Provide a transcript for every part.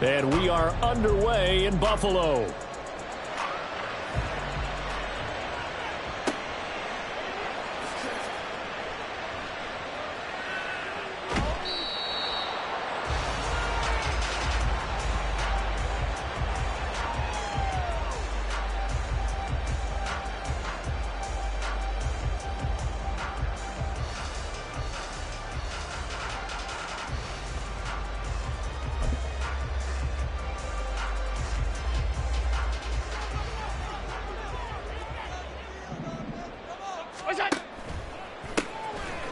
And we are underway in Buffalo.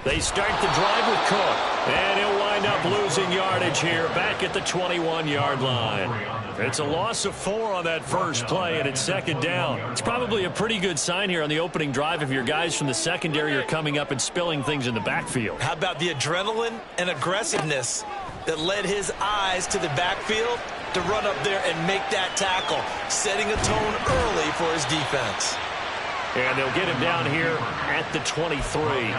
They start the drive with Cook. And he'll wind up losing yardage here back at the 21-yard line. It's a loss of 4 on that first play, and it's second down. It's probably a pretty good sign here on the opening drive if your guys from the secondary are coming up and spilling things in the backfield. How about the adrenaline and aggressiveness that led his eyes to the backfield to run up there and make that tackle, setting a tone early for his defense. And they'll get him down here at the 23.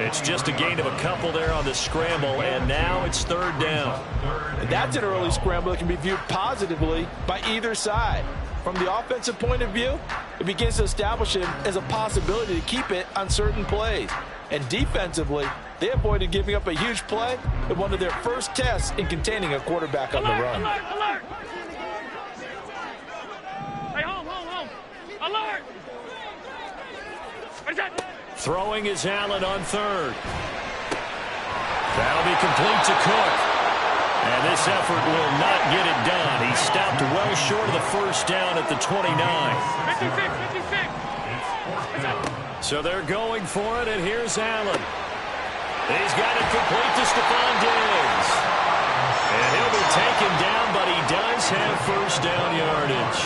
It's just a gain of a couple there on the scramble, and now it's third down. And that's an early scramble that can be viewed positively by either side. From the offensive point of view, it begins to establish him as a possibility to keep it on certain plays. And defensively, they avoided giving up a huge play in one of their first tests in containing a quarterback on the run. Alert, alert! Hey, home, alert! Throwing is Allen on third. That'll be complete to Cook. And this effort will not get it done. He stopped well short of the first down at the 29. 56. So they're going for it, and here's Allen. He's got it complete to Stephon Diggs. And he'll be taken down, but he does have first down yardage.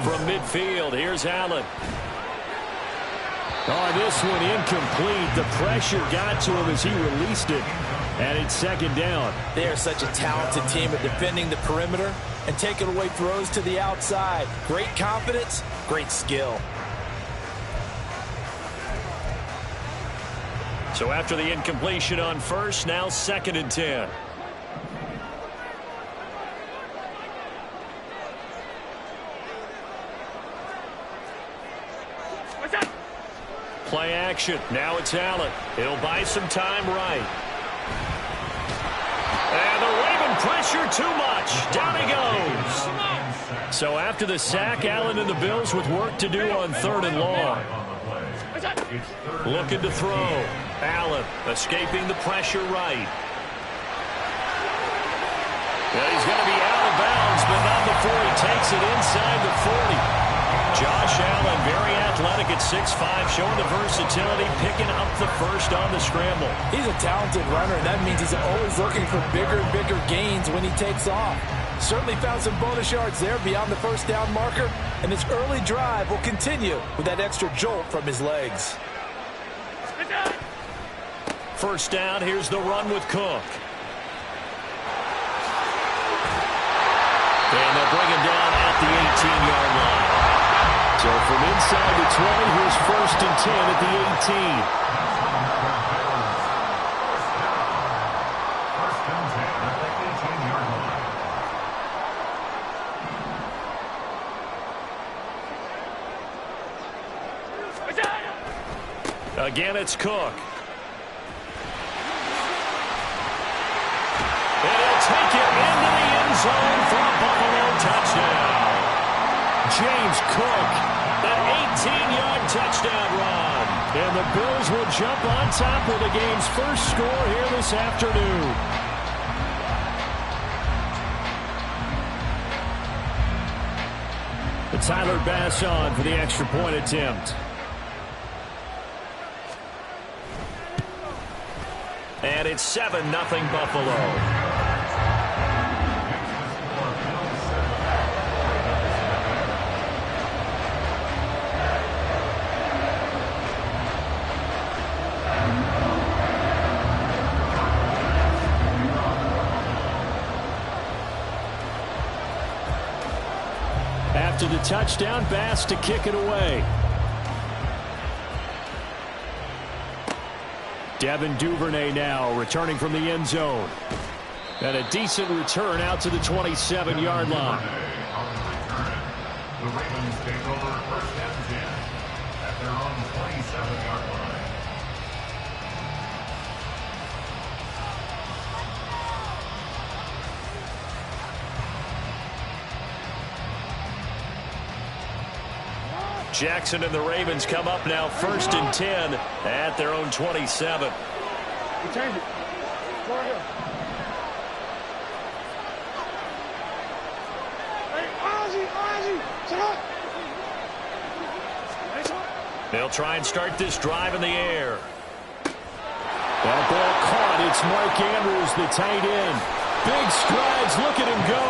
From midfield, here's Allen. Oh, this one incomplete. The pressure got to him as he released it. And it's second down. They are such a talented team at defending the perimeter and taking away throws to the outside. Great confidence, great skill. So after the incompletion on first, now second and 10. Play action. Now it's Allen. He'll buy some time right. And the Raven pressure too much. Down he goes. So after the sack, Allen and the Bills with work to do on third and long. Looking to throw. Allen escaping the pressure right. Well, he's going to be out of bounds, but not before he takes it inside the 40. Josh Allen, very athletic at 6'5", showing the versatility, picking up the first on the scramble. He's a talented runner, and that means he's always looking for bigger and bigger gains when he takes off. Certainly found some bonus yards there beyond the first down marker, and his early drive will continue with that extra jolt from his legs. First down, here's the run with Cook. And they'll bring him down at the 18-yard line. So from inside the 20, here's first and 10 at the 18. Again, it's Cook. And he'll take it into the end zone for a Buffalo touchdown. James Cook, an 18-yard touchdown run. And the Bills will jump on top with the game's first score here this afternoon. The Tyler Bass on for the extra point attempt. And it's 7-0 Buffalo. After the touchdown, Bass to kick it away. Devin Duvernay now returning from the end zone. And a decent return out to the 27-yard line. The Ravens take over first and 10 at their own 27-yard line. Jackson and the Ravens come up now first and 10 at their own 27. We change it. Go right here. Hey, Ozzy, shut up. They'll try and start this drive in the air. That ball caught. It's Mark Andrews, the tight end. Big strides. Look at him go.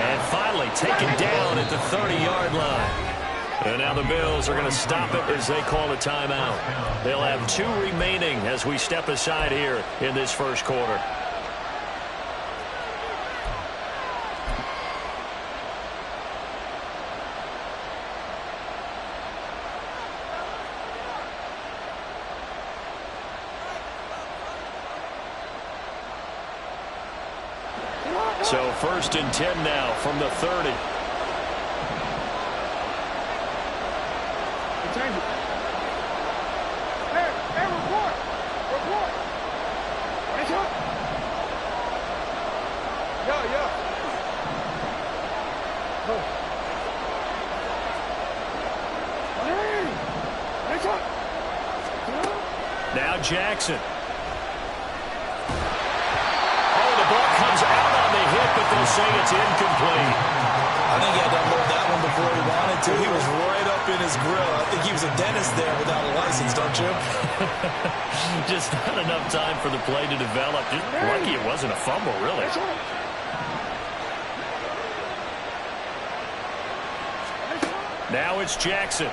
And finally taken down at the 30-yard line. And now the Bills are going to stop it as they call a timeout. They'll have 2 remaining as we step aside here in this first quarter. So first and 10 now from the 30. Change it. Hey, report. Hands up. Yeah. Go. Hey, hands up. Now Jackson. Oh, the ball comes out on the hit, but they'll say it's incomplete. I think he had to unload that one before he wanted to. He was right up in his grill. I think he was a dentist there without a license, don't you? Just not enough time for the play to develop. Just lucky it wasn't a fumble, really. Now it's Jackson.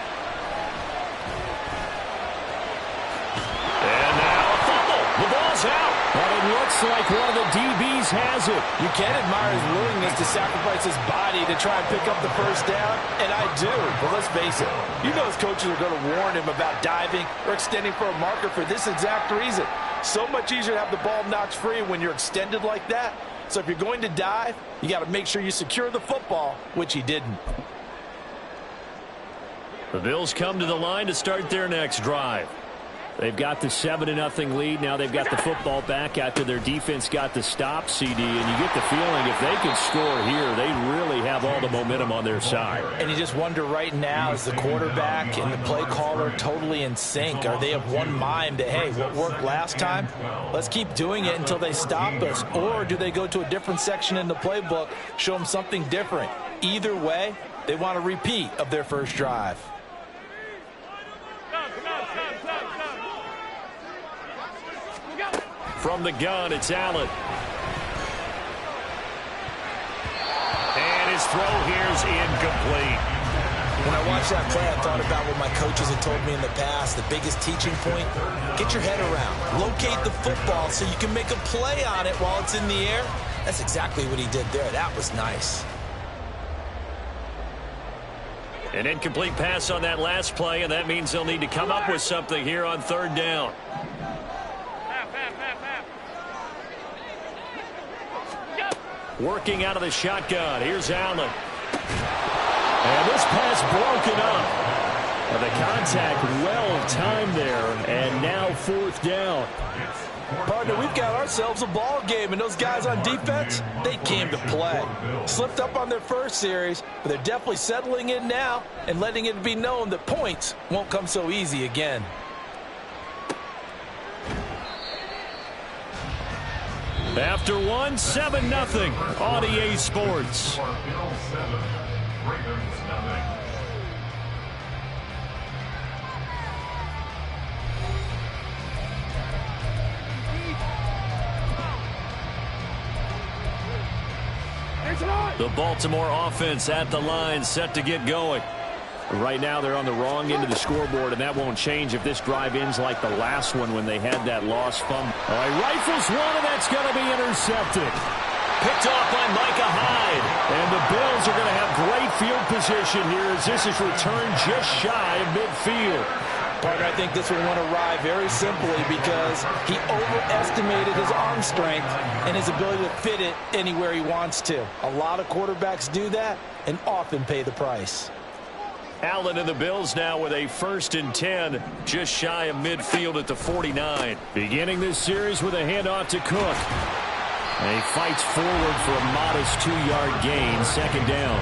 And now a fumble. The ball's out. But it looks like one of the DBs has it. You can admire his willingness to sacrifice his body to try and pick up the first down, and I do. But let's face it, you know his coaches are going to warn him about diving or extending for a marker for this exact reason. So much easier to have the ball knocked free when you're extended like that. So if you're going to dive, you got to make sure you secure the football, which he didn't. The Bills come to the line to start their next drive. They've got the 7-0 lead. Now they've got the football back after their defense got the stop, CD. And you get the feeling if they can score here, they really have all the momentum on their side. And you just wonder right now, is the quarterback and the play caller totally in sync? Are they of one mind that, hey, what worked last time, let's keep doing it until they stop us? Or do they go to a different section in the playbook, show them something different? Either way, they want a repeat of their first drive. From the gun, it's Allen. And his throw here's incomplete. When I watched that play, I thought about what my coaches had told me in the past. The biggest teaching point, get your head around. Locate the football so you can make a play on it while it's in the air. That's exactly what he did there. That was nice. An incomplete pass on that last play, and that means they'll need to come up with something here on third down. Working out of the shotgun. Here's Allen. And this pass broken up. And the contact well timed there. And now fourth down. Partner, we've got ourselves a ball game, and those guys on defense, they came to play. Slipped up on their first series, but they're definitely settling in now and letting it be known that points won't come so easy again. After one, 7-0 on EA Sports. The Baltimore offense at the line, set to get going. Right now they're on the wrong end of the scoreboard, and that won't change if this drive ends like the last one when they had that lost fumble. All right, rifles one, and that's going to be intercepted. Picked off by Micah Hyde. And the Bills are going to have great field position here as this is returned just shy of midfield. Partner, I think this one went awry very simply because he overestimated his arm strength and his ability to fit it anywhere he wants to. A lot of quarterbacks do that and often pay the price. Allen and the Bills now with a 1st and 10, just shy of midfield at the 49. Beginning this series with a handoff to Cook. And he fights forward for a modest 2-yard gain, 2nd down.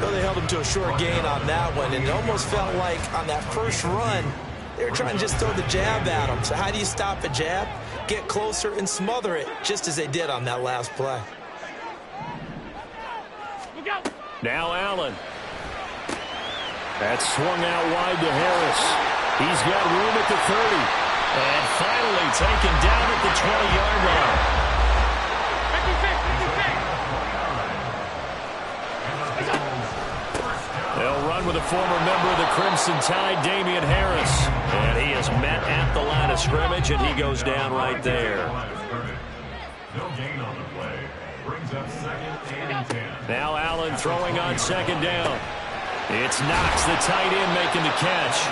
Well, they held him to a short gain on that one, and it almost felt like on that first run, they were trying to just throw the jab at him. So how do you stop a jab? Get closer and smother it, just as they did on that last play. Now Allen. That's swung out wide to Harris. He's got room at the 30. And finally taken down at the 20-yard line. They'll run with a former member of the Crimson Tide, Damian Harris. And he is met at the line of scrimmage, and he goes down right there. No gain on the play. Brings up 2nd and 10. Now Allen throwing on 2nd down. It's Knox, the tight end, making the catch.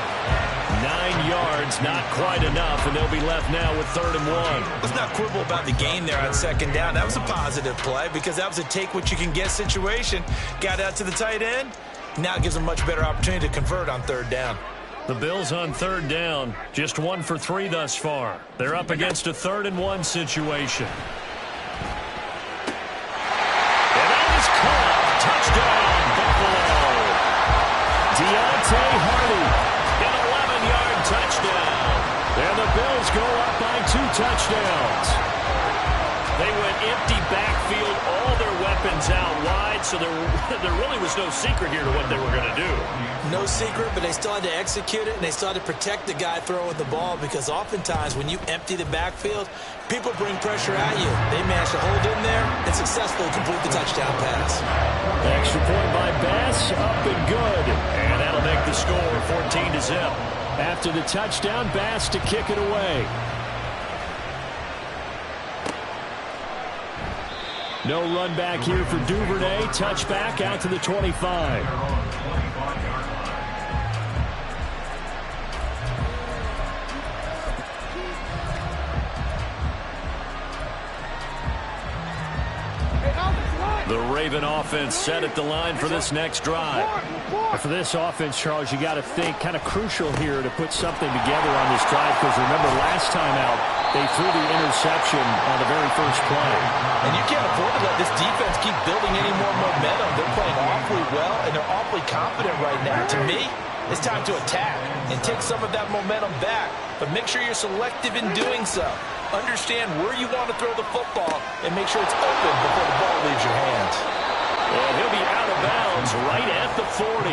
9 yards, not quite enough, and they'll be left now with 3rd and 1. Let's not quibble about the gain there on 2nd down. That was a positive play because that was a take-what-you-can-get situation. Got out to the tight end. Now gives them a much better opportunity to convert on 3rd down. The Bills on 3rd down, just 1 for 3 thus far. They're up against a 3rd and 1 situation. And that is caught. Touchdown, Buffalo. Deontay Hardy, an 11-yard touchdown. And the Bills go up by 2 touchdowns. They went empty backfield, all their weapons out wide, so there really was no secret here to what they were going to do. No secret, but they still had to execute it, and they still had to protect the guy throwing the ball because oftentimes when you empty the backfield, people bring pressure at you. They managed to hold in there and successfully complete the touchdown pass. Extra point by Bass, up and good. And that'll make the score 14-0. After the touchdown, Bass to kick it away. No run back here for Duvernay. Touchback out to the 25. The Raven offense set at the line for this next drive. For this offense, Charles, you got to think kind of crucial here to put something together on this drive because remember last time out they threw the interception on the very first play. And you can't afford to let this defense keep building any more momentum. They're playing awfully well, and they're awfully confident right now. To me, it's time to attack and take some of that momentum back. But make sure you're selective in doing so. Understand where you want to throw the football and make sure it's open before the ball leaves your hands. And he'll be out of bounds right at the 40.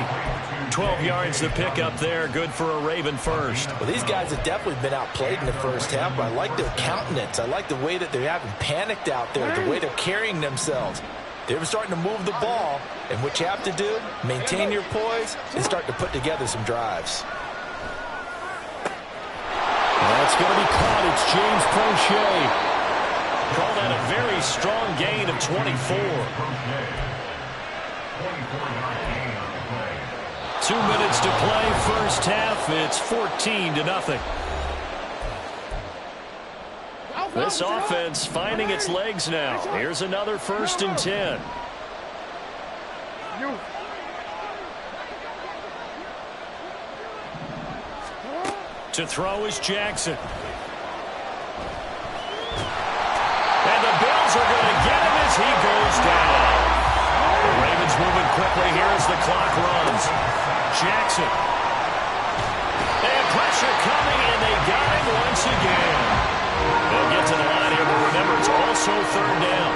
12 yards to pick up there. Good for a Raven first. Well, these guys have definitely been outplayed in the first half, but I like their countenance. I like the way that they haven't panicked out there, the way they're carrying themselves. They're starting to move the ball, and what you have to do, maintain your poise and start to put together some drives. That's going to be caught. It's James Prochet. Called that a very strong gain of 24. 2 minutes to play, first half. It's 14-0. This offense finding its legs now. Here's another 1st and 10. To throw is Jackson. And the Bills are going to get him as he goes down. The Ravens moving quickly here as the clock runs. Jackson. And pressure coming, and they got him once again. They'll get to the line here, but remember, it's also 3rd down.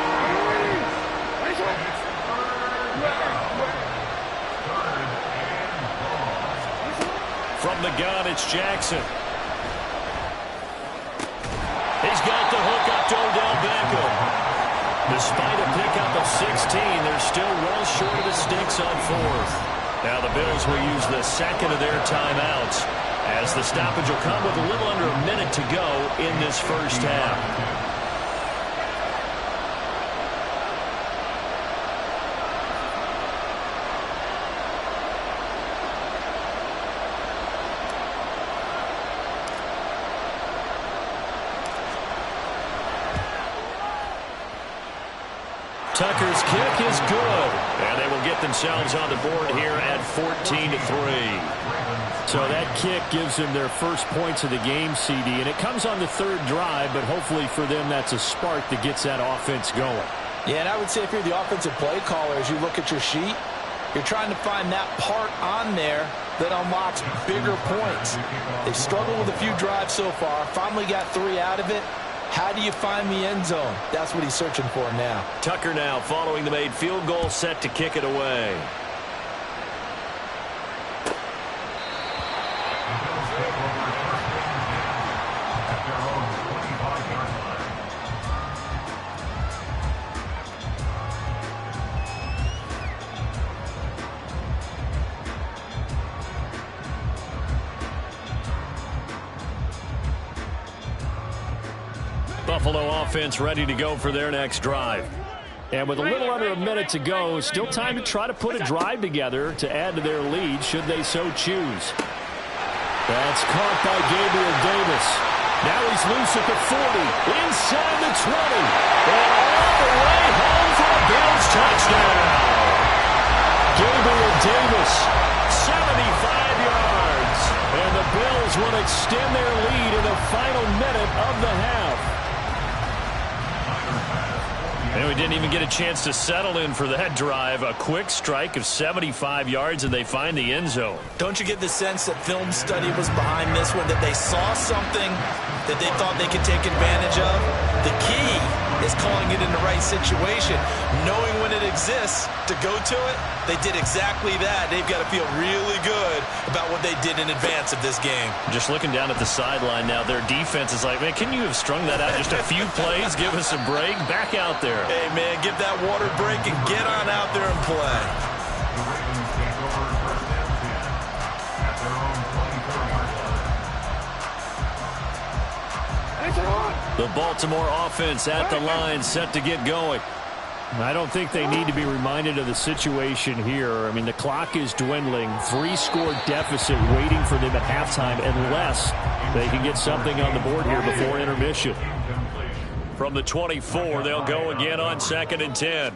From the gun, it's Jackson. He's got the hook up to Odell Beckham. Despite a pickup of 16, they're still well short of the sticks on 4th. Now the Bills will use the second of their timeouts as the stoppage will come with a little under a minute to go in this first half. Tucker's kick is good. And they will get themselves on the board here at 14-3. So that kick gives them their first points of the game, CD. And it comes on the third drive, but hopefully for them that's a spark that gets that offense going. Yeah, and I would say if you're the offensive play caller, as you look at your sheet, you're trying to find that part on there that unlocks bigger points. They've struggled with a few drives so far. Finally got 3 out of it. How do you find the end zone? That's what he's searching for now. Tucker now following the made field goal, set to kick it away. Buffalo offense ready to go for their next drive. And with a little under a minute to go, still time to try to put a drive together to add to their lead should they so choose. That's caught by Gabriel Davis. Now he's loose at the 40, inside the 20, and all the way home for a Bills touchdown. Gabriel Davis, 75 yards, and the Bills will extend their lead in the final minute of the half. And we didn't even get a chance to settle in for that drive. A quick strike of 75 yards, and they find the end zone. Don't you get the sense that film study was behind this one, that they saw something that they thought they could take advantage of? The key is calling it in the right situation, knowing when it exists to go to it. They did exactly that. They've got to feel really good about what they did in advance of this game. Just looking down at the sideline now, their defense is like, man, can you have strung that out just a few plays? Give us a break. Back out there. Hey, man, give that water break and get on out there and play. The Baltimore offense at the line, set to get going. I don't think they need to be reminded of the situation here. I mean, the clock is dwindling. 3-score deficit waiting for them at halftime unless they can get something on the board here before intermission. From the 24, they'll go again on 2nd and 10.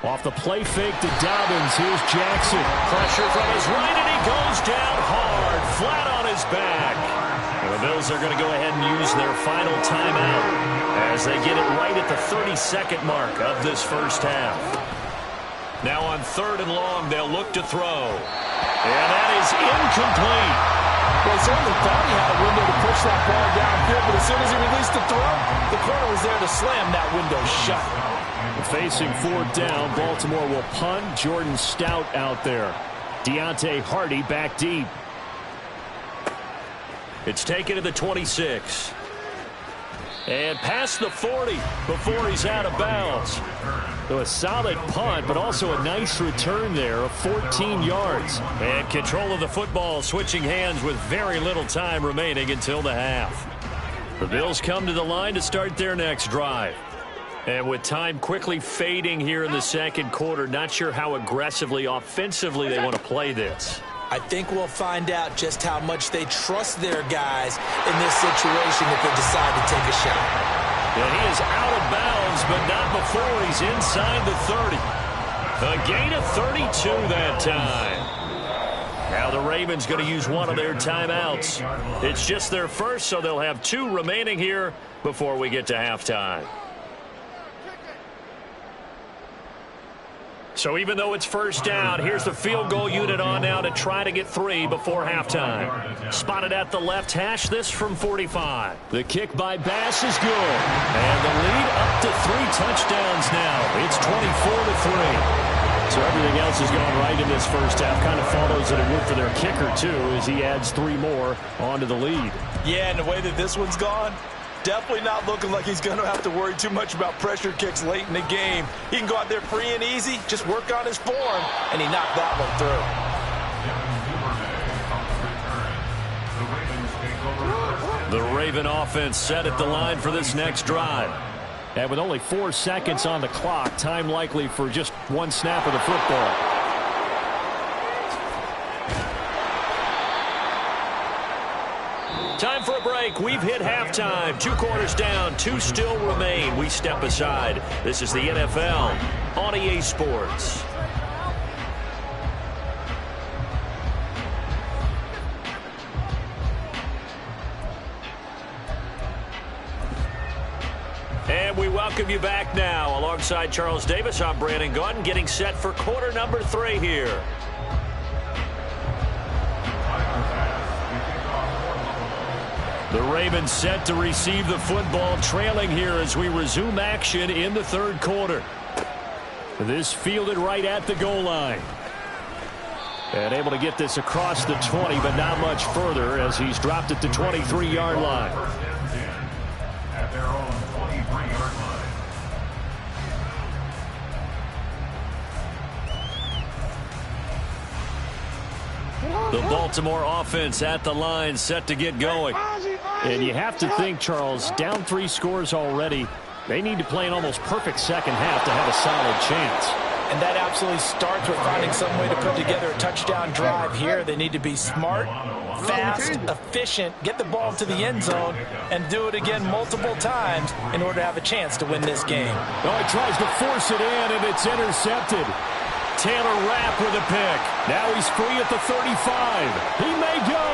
Off the play fake to Dobbins. Here's Jackson. Pressure from his right, and he goes down hard, flat on his back. And the Bills are going to go ahead and use their final timeout as they get it right at the 32nd mark of this first half. Now on 3rd and long, they'll look to throw. And that is incomplete. Well, he certainly thought he had a window to push that ball downfield, but as soon as he released the throw, the corner was there to slam that window shut. Facing 4th down, Baltimore will punt. Jordan Stout out there. Deontay Hardy back deep. It's taken to the 26. And past the 40 before he's out of bounds. So a solid punt, but also a nice return there of 14 yards. And control of the football switching hands with very little time remaining until the half. The Bills come to the line to start their next drive. And with time quickly fading here in the second quarter, not sure how aggressively, offensively they want to play this. I think we'll find out just how much they trust their guys in this situation if they decide to take a shot. And he is out of bounds, but not before he's inside the 30. A gain of 32 that time. Now the Ravens going to use one of their timeouts. It's just their first, so they'll have 2 remaining here before we get to halftime. So even though it's first down, here's the field goal unit on now to try to get 3 before halftime. Spotted at the left hash, this from 45. The kick by Bass is good. And the lead up to 3 touchdowns now. It's 24-3. So everything else has gone right in this first half. Kind of follows that it would for their kicker, too, as he adds 3 more onto the lead. Yeah, and the way that this one's gone, definitely not looking like he's going to have to worry too much about pressure kicks late in the game. He can go out there free and easy, just work on his form, and he knocked that one through. The Raven offense set at the line for this next drive. And with only 4 seconds on the clock, time likely for just 1 snap of the football. Time for a break. break. We've hit halftime. 2 quarters down, 2 still remain. We step aside. This is the NFL on EA Sports. And we welcome you back now. Alongside Charles Davis, I'm Brandon Gunn, getting set for quarter number 3 here. The Ravens set to receive the football, trailing here as we resume action in the 3rd quarter. This fielded right at the goal line. And able to get this across the 20, but not much further as he's dropped at the 23-yard line. At their own 23-yard line. The Baltimore offense at the line, set to get going. And you have to think, Charles, down 3 scores already. They need to play an almost perfect second half to have a solid chance. And that absolutely starts with finding some way to put together a touchdown drive here. They need to be smart, fast, efficient, get the ball to the end zone, and do it again multiple times in order to have a chance to win this game. Oh, he tries to force it in, and it's intercepted. Taylor Rapp with a pick. Now he's free at the 35. He may go.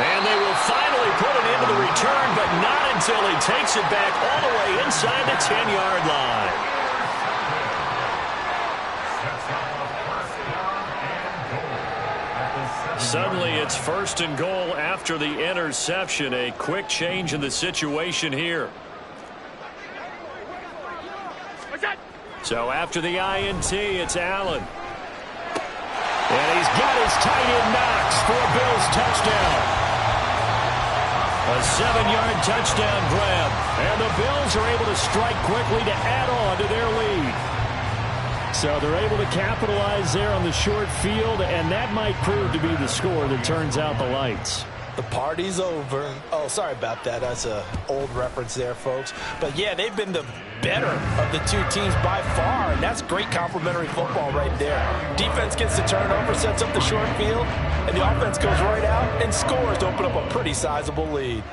And they will finally put it into the return, but not until he takes it back all the way inside the 10-yard line. Suddenly it's 1st and goal after the interception. A quick change in the situation here. So after the INT, it's Allen. And he's got his tight end Knox for a Bills touchdown. A 7-yard touchdown grab. And the Bills are able to strike quickly to add on to their lead. So they're able to capitalize there on the short field, and that might prove to be the score that turns out the lights. The party's over. Oh, sorry about that. That's an old reference there, folks. But, yeah, they've been the better of the 2 teams by far, and that's great complementary football right there. Defense gets the turnover, sets up the short field, and the offense goes right out and scores to open up a pretty sizable lead.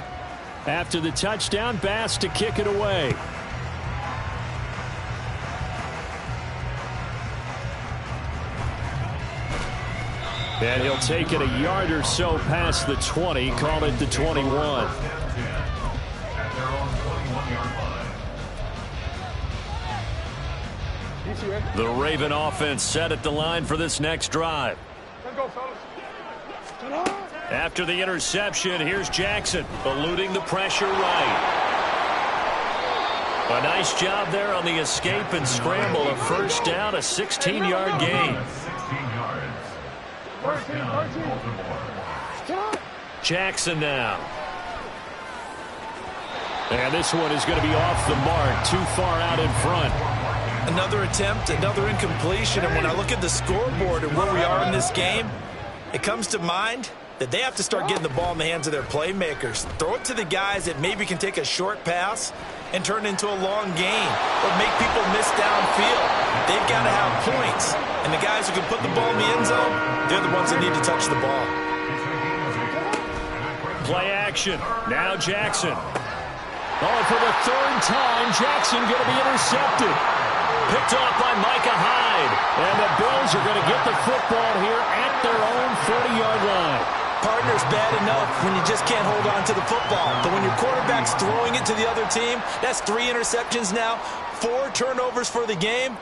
After the touchdown, Bass to kick it away. And he'll take it a yard or so past the 20, call it the 21. The Raven offense set at the line for this next drive. After the interception, here's Jackson, eluding the pressure right. A nice job there on the escape and scramble. A 1st down, a 16-yard gain. Jackson now. And this one is going to be off the mark, too far out in front. Another attempt, another incompletion, and when I look at the scoreboard and where we are in this game, it comes to mind that they have to start getting the ball in the hands of their playmakers. Throw it to the guys that maybe can take a short pass and turn it into a long gain or make people miss downfield. They've got to have points, and the guys who can put the ball in the end zone, they're the ones that need to touch the ball. Play action. Now Jackson. Oh, for the 3rd time, Jackson going to be intercepted. Picked off by Micah Hyde. And the Bills are going to get the football here at their own 40-yard line. Partner's bad enough when you just can't hold on to the football. But when your quarterback's throwing it to the other team, that's 3 interceptions now, 4 turnovers for the game.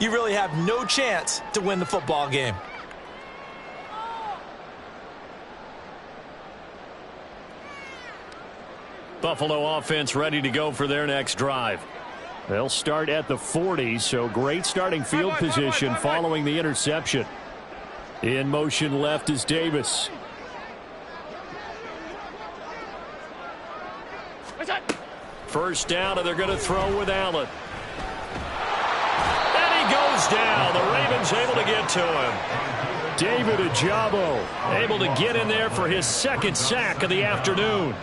You really have no chance to win the football game. Buffalo offense ready to go for their next drive. They'll start at the 40, so great starting field position following the interception. In motion left is Davis. First down, and they're going to throw with Allen. And he goes down. The Ravens able to get to him. David Ojabo able to get in there for his 2nd sack of the afternoon.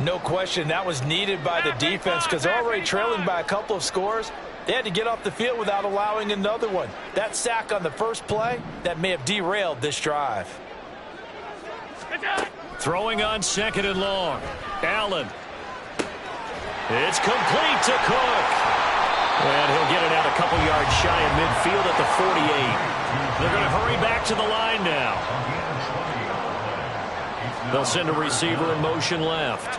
No question, that was needed by the defense because they're already trailing by a couple of scores. They had to get off the field without allowing another one. That sack on the first play, that may have derailed this drive. Throwing on 2nd and long. Allen. It's complete to Cook. And he'll get it out a couple yards shy of midfield at the 48. They're going to hurry back to the line now. They'll send a receiver in motion left.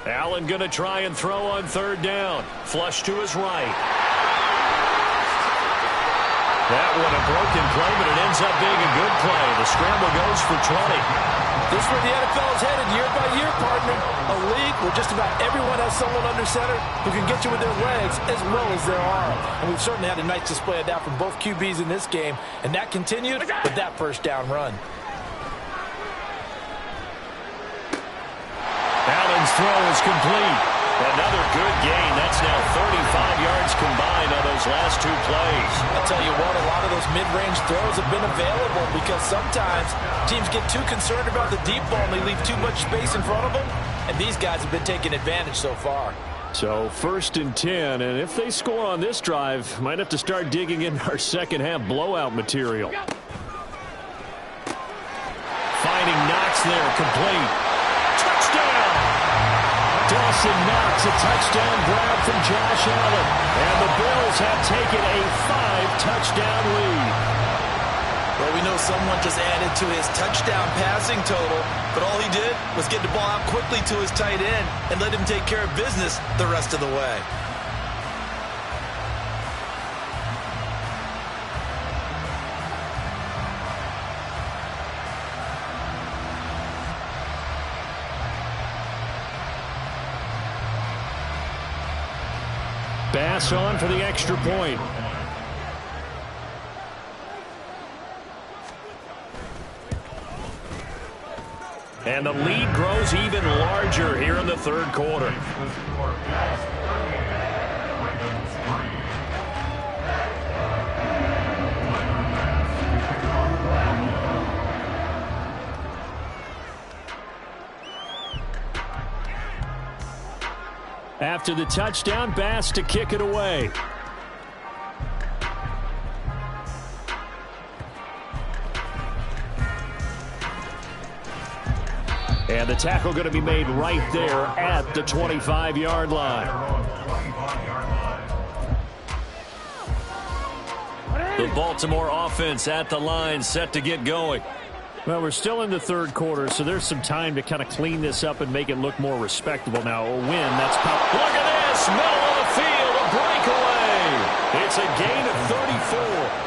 Allen going to try and throw on 3rd down. Flush to his right. That one a broken play, but it ends up being a good play. The scramble goes for 20. This is where the NFL is headed year by year, partner. A league where just about everyone has someone under center who can get you with their legs as well as their arm. And we've certainly had a nice display of that from both QBs in this game. And that continued with that 1st down run. Allen's throw is complete. Another good gain. That's now 35 yards combined on those last 2 plays. I'll tell you what, a lot of those mid-range throws have been available because sometimes teams get too concerned about the deep ball and they leave too much space in front of them. And these guys have been taking advantage so far. So 1st and 10, and if they score on this drive, might have to start digging in our second-half blowout material. Finding Knox there, complete. Touchdown! Dawson Knox, a touchdown grab from Josh Allen. And the Bills have taken a 5-touchdown lead. Well, we know someone just added to his touchdown passing total, but all he did was get the ball out quickly to his tight end and let him take care of business the rest of the way. Bass on for the extra point. And the lead grows even larger here in the 3rd quarter. After the touchdown, Bass to kick it away. And the tackle going to be made right there at the 25-yard line. The Baltimore offense at the line, set to get going. Well, we're still in the 3rd quarter, so there's some time to kind of clean this up and make it look more respectable now. A win, that's power. Look at this, middle of the field, a breakaway. It's a gain of 34.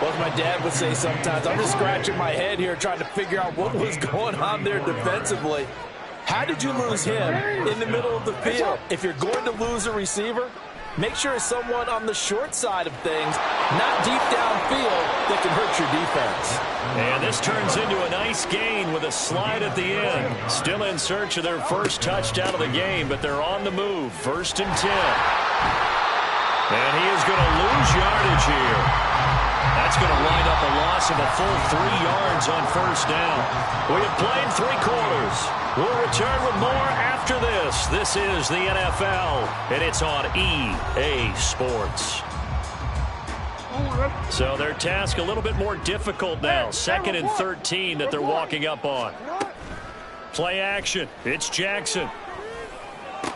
Well, as my dad would say sometimes, I'm just scratching my head here trying to figure out what was going on there defensively. How did you lose him in the middle of the field? If you're going to lose a receiver, make sure it's someone on the short side of things, not deep downfield, that can hurt your defense. And this turns into a nice gain with a slide at the end. Still in search of their 1st touchdown of the game, but they're on the move. 1st and 10. And he is going to lose yardage here. That's going to wind up a loss of a full 3 yards on 1st down. We have played 3 quarters. We'll return with more after this. This is the NFL, and it's on EA Sports. So their task a little bit more difficult now. 2nd and 13 that they're walking up on. Play action. It's Jackson. From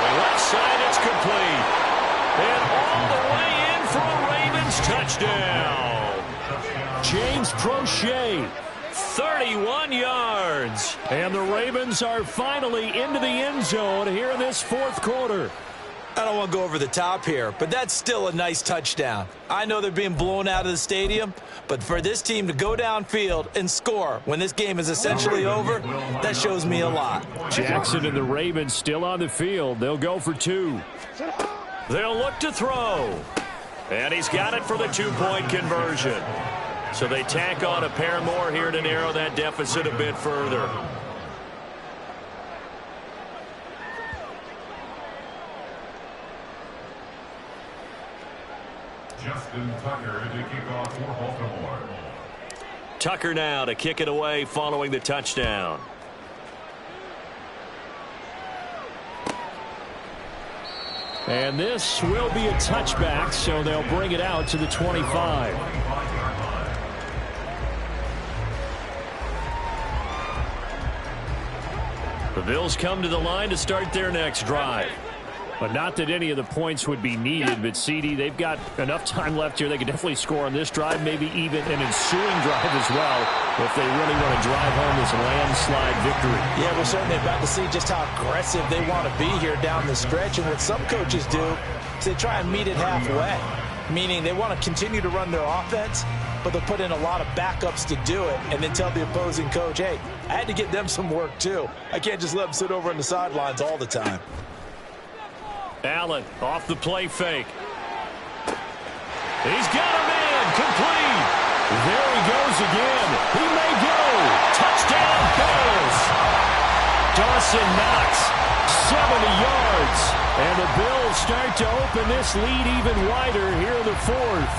the left side, it's complete. And all the way in for a Ravens touchdown. James Prochet. 31 yards. And the Ravens are finally into the end zone here in this 4th quarter. I don't want to go over the top here, but that's still a nice touchdown. I know they're being blown out of the stadium, but for this team to go downfield and score when this game is essentially over, that shows me a lot. Jackson and the Ravens still on the field. They'll go for 2. They'll look to throw. And he's got it for the 2-point conversion. So they tack on a pair more here to narrow that deficit a bit further. Justin Tucker to kick off for Baltimore. Tucker now to kick it away following the touchdown. And this will be a touchback, so they'll bring it out to the 25. The Bills come to the line to start their next drive. But not that any of the points would be needed, but CD, they've got enough time left here. They can definitely score on this drive, maybe even an ensuing drive as well, if they really want to drive home this landslide victory. Yeah, we're certainly about to see just how aggressive they want to be here down the stretch. And what some coaches do is they try and meet it halfway, meaning they want to continue to run their offense, but they'll put in a lot of backups to do it and then tell the opposing coach, hey, I had to get them some work too. I can't just let them sit over on the sidelines all the time. Allen off the play fake. He's got a man complete. There he goes again. He may go. Touchdown Bills. Dawson Knox, 70 yards. And the Bills start to open this lead even wider here in the fourth.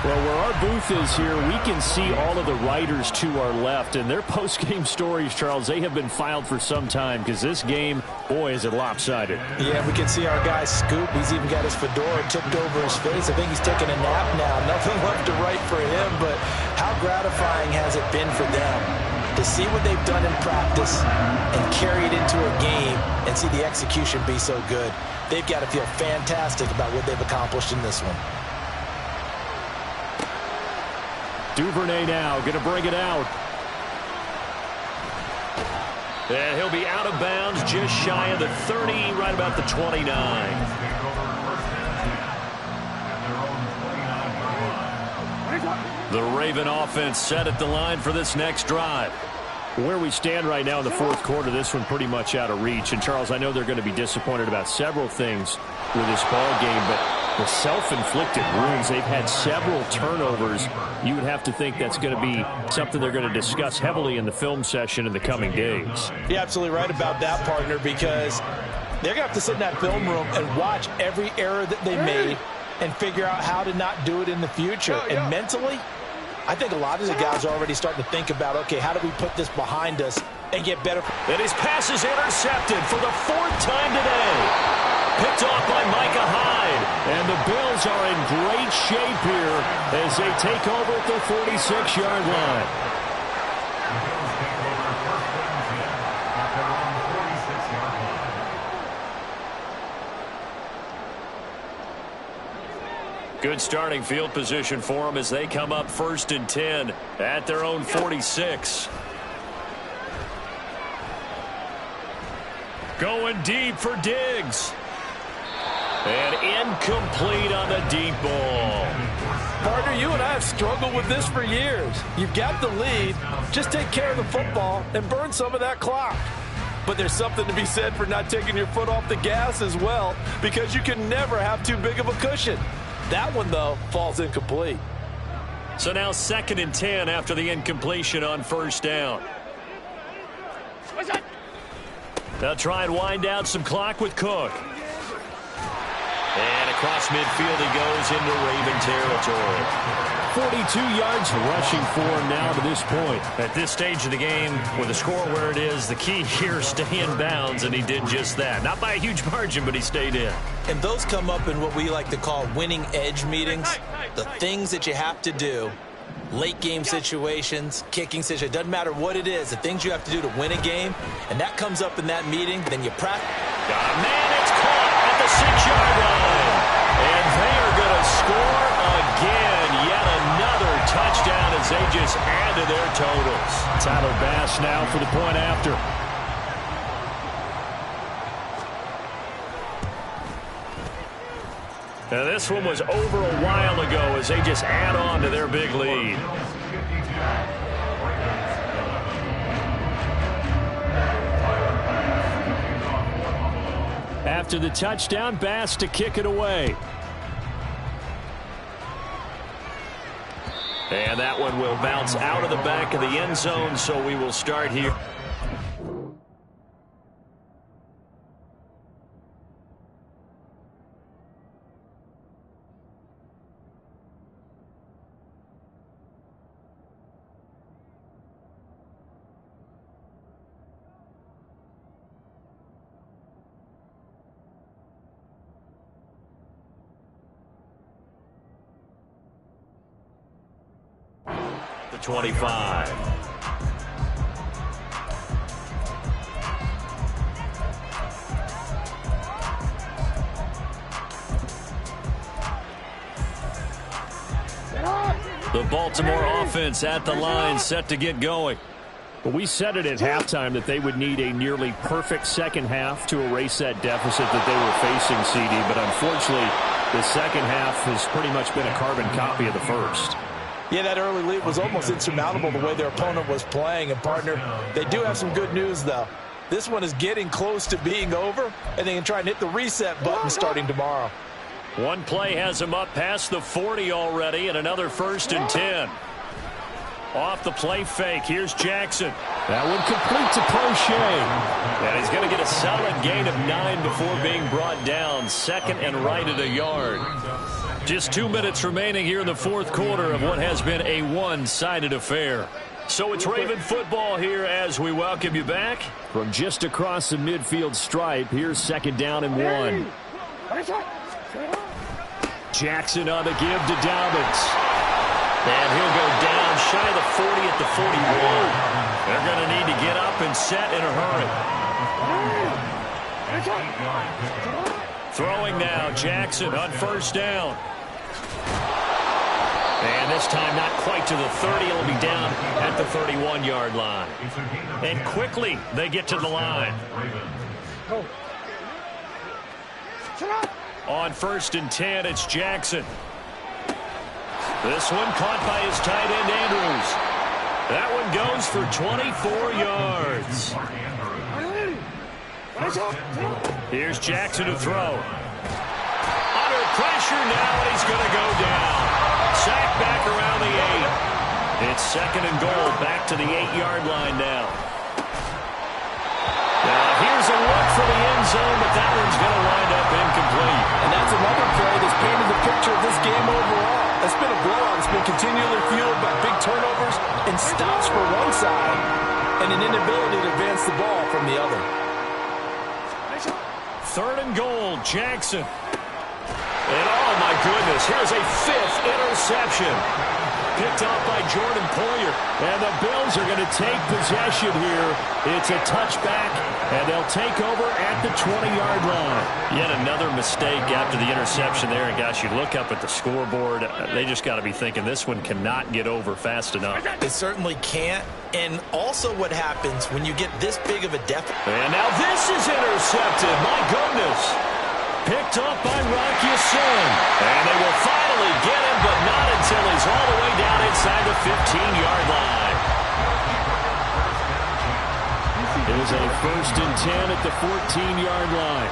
Well, where our booth is here, we can see all of the writers to our left. And their post-game stories, Charles, they have been filed for some time because this game, boy, is it lopsided. Yeah, we can see our guy Scoop. He's even got his fedora tipped over his face. I think he's taking a nap now. Nothing left to write for him, but how gratifying has it been for them to see what they've done in practice and carry it into a game and see the execution be so good. They've got to feel fantastic about what they've accomplished in this one. Duvernay now going to bring it out. And he'll be out of bounds just shy of the 30, right about the 29. The Raven offense set at the line for this next drive. Where we stand right now in the fourth quarter, this one pretty much out of reach. And, Charles, I know they're going to be disappointed about several things with this ball game, but the self-inflicted wounds, they've had several turnovers. You would have to think that's going to be something they're going to discuss heavily in the film session in the coming days. You're absolutely right about that, partner, because they're going to have to sit in that film room and watch every error that they made and figure out how to not do it in the future. And mentally, I think a lot of the guys are already starting to think about, okay, how do we put this behind us and get better? And his pass is intercepted for the fourth time today. Picked off by Micah Hyde. And the Bills are in great shape here as they take over at the 46-yard line. Good starting field position for them as they come up 1st and 10 at their own 46. Going deep for Diggs. And incomplete on the deep ball. Partner, you and I have struggled with this for years. You've got the lead. Just take care of the football and burn some of that clock. But there's something to be said for not taking your foot off the gas as well, because you can never have too big of a cushion. That one, though, falls incomplete. So now 2nd and 10 after the incompletion on 1st down. They'll try and wind down some clock with Cook. And across midfield he goes into Raven territory. 42 yards rushing for him now to this point. At this stage of the game, with the score where it is, the key here is stay in bounds, and he did just that. Not by a huge margin, but he stayed in. And those come up in what we like to call winning edge meetings. The things that you have to do, late game situations, kicking situations, doesn't matter what it is, the things you have to do to win a game, and that comes up in that meeting, then you practice. Got a man, it's caught at the 6-yard line. And they are going to score again. Yet another touchdown as they just add to their totals. Tyler Bass now for the point after. Now this one was over a while ago as they just add on to their big lead. After the touchdown, Bass to kick it away. And that one will bounce out of the back of the end zone, so we will start here. 25. The Baltimore offense at the line, set to get going. Well, we said it at halftime that they would need a nearly perfect second half to erase that deficit that they were facing, CD. But unfortunately, the second half has pretty much been a carbon copy of the first. Yeah, that early lead was almost insurmountable the way their opponent was playing. And, partner, they do have some good news, though. This one is getting close to being over, and they can try and hit the reset button starting tomorrow. One play has him up past the 40 already, and another 1st and 10. Off the play fake, here's Jackson. That one complete to Crochet. And he's going to get a solid gain of 9 before being brought down. 2nd and right at a yard. Just 2 minutes remaining here in the 4th quarter of what has been a one-sided affair. So it's Raven football here as we welcome you back. From just across the midfield stripe, here's 2nd down and 1. Jackson on the give to Dobbins. And he'll go down shy of the 40 at the 41. They're going to need to get up and set in a hurry. Throwing now, Jackson on 1st down. And this time not quite to the 30. It'll be down at the 31-yard line. And quickly they get to the line. On 1st and 10, it's Jackson. This one caught by his tight end, Andrews. That one goes for 24 yards. Here's Jackson to throw. Under pressure now, and he's going to go down. Sack back around the 8. It's 2nd and goal, back to the 8-yard line now. Now here's a look for the end zone, but that one's going to wind up incomplete. And that's another play that's painted the picture of this game overall. It's been a blowout. It's been continually fueled by big turnovers and stops for one side and an inability to advance the ball from the other. 3rd and goal, Jackson. And oh my goodness, here's a 5th interception. Picked off by Jordan Poyer. And the Bills are going to take possession here. It's a touchback, and they'll take over at the 20-yard line. Yet another mistake after the interception there. And gosh, you look up at the scoreboard, they just got to be thinking this one cannot get over fast enough. It certainly can't. And also what happens when you get this big of a deficit. And now this is intercepted. My goodness. Picked up by Rock Ya-Sin. And they will finally get him, but not until he's all the way down inside the 15-yard line. It was a 1st and 10 at the 14-yard line.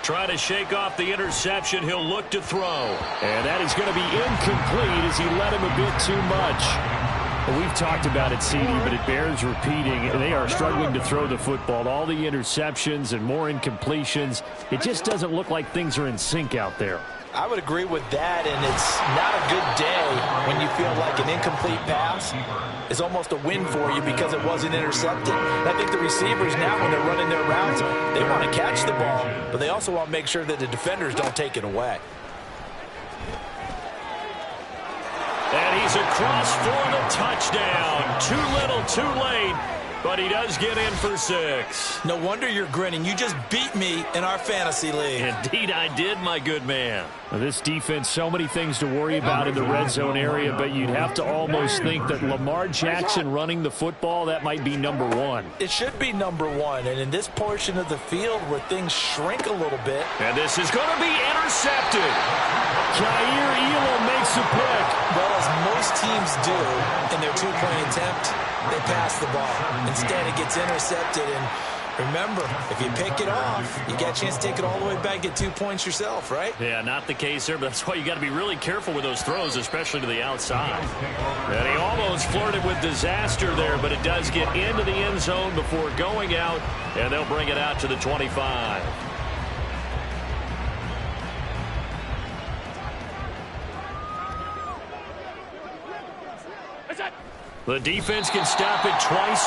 Try to shake off the interception. He'll look to throw. And that is going to be incomplete as he led him a bit too much. Well, we've talked about it, CD, but it bears repeating. They are struggling to throw the football. All the interceptions and more incompletions. It just doesn't look like things are in sync out there. I would agree with that, and it's not a good day when you feel like an incomplete pass is almost a win for you because it wasn't intercepted. And I think the receivers now, when they're running their routes, they want to catch the ball, but they also want to make sure that the defenders don't take it away. And he's across for the touchdown. Too little, too late. But he does get in for 6. No wonder you're grinning. You just beat me in our fantasy league. Indeed I did, my good man. Well, this defense, so many things to worry about in the red zone area, but you'd have to almost think that Lamar Jackson running the football, that might be number 1. It should be number 1, and in this portion of the field where things shrink a little bit. And this is going to be intercepted. Jair Elam makes a pick. Well, as most teams do in their 2-point attempt, they pass the ball. Instead, it gets intercepted. And remember, if you pick it off, you got a chance to take it all the way back, get 2 points yourself, right? Yeah, not the case there, but that's why you got to be really careful with those throws, especially to the outside. And he almost flirted with disaster there, but it does get into the end zone before going out, and they'll bring it out to the 25. The defense can stop it twice more.